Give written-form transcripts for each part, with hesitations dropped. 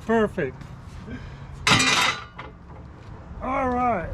Perfect. All right.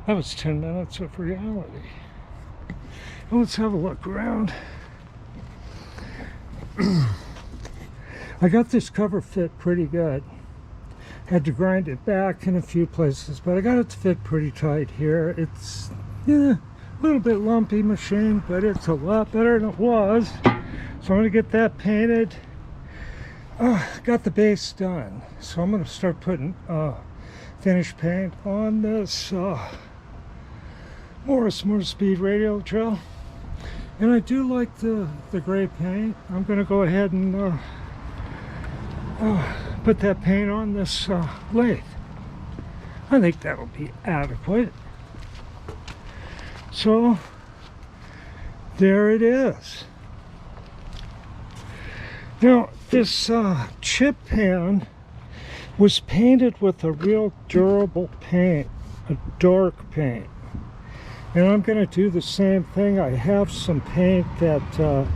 That was 10 minutes of reality. Well, let's have a look around. I got this cover fit pretty good. Had to grind it back in a few places, but I got it to fit pretty tight here. It's a little bit lumpy machine, but it's a lot better than it was. So I'm going to get that painted. Got the base done. So I'm going to start putting finish paint on this Morris Speed radial drill. And I do like the gray paint. I'm going to go ahead and put that paint on this lathe. I think that'll be adequate. So there it is. Now this chip pan was painted with a real durable paint, a dark paint. And I'm going to do the same thing. I have some paint that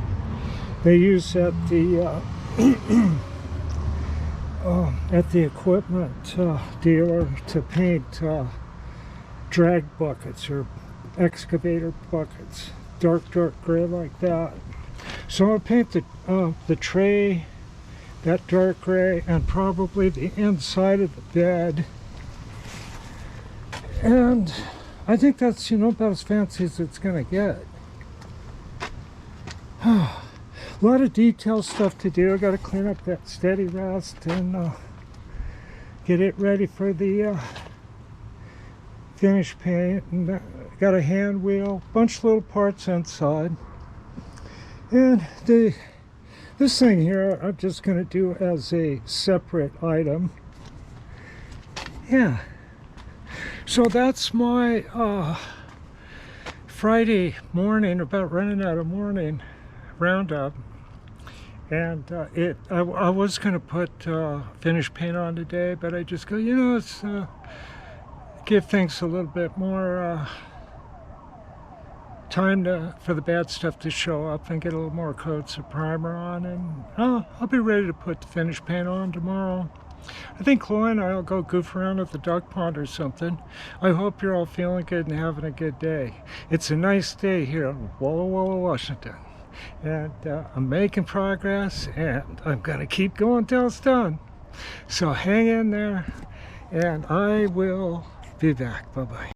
they use at the equipment dealer to paint drag buckets or excavator buckets, dark gray like that. So I'll paint the tray that dark gray and probably the inside of the bed. And I think that's, about as fancy as it's gonna get. A lot of detail stuff to do. I got to clean up that steady rest and get it ready for the finish paint. And got a hand wheel, bunch of little parts inside. And this thing here, I'm just going to do as a separate item. Yeah. So that's my Friday morning, about running out of morning roundup. And I was going to put finish paint on today, but I just go, let's give things a little bit more time for the bad stuff to show up and get a little more coats of primer on, and I'll be ready to put the finish paint on tomorrow. I think Chloe and I will go goof around at the duck pond or something. I hope you're all feeling good and having a good day. It's a nice day here in Walla Wall, Washington. And I'm making progress, and I'm going to keep going till it's done. So hang in there, and I will be back. Bye-bye.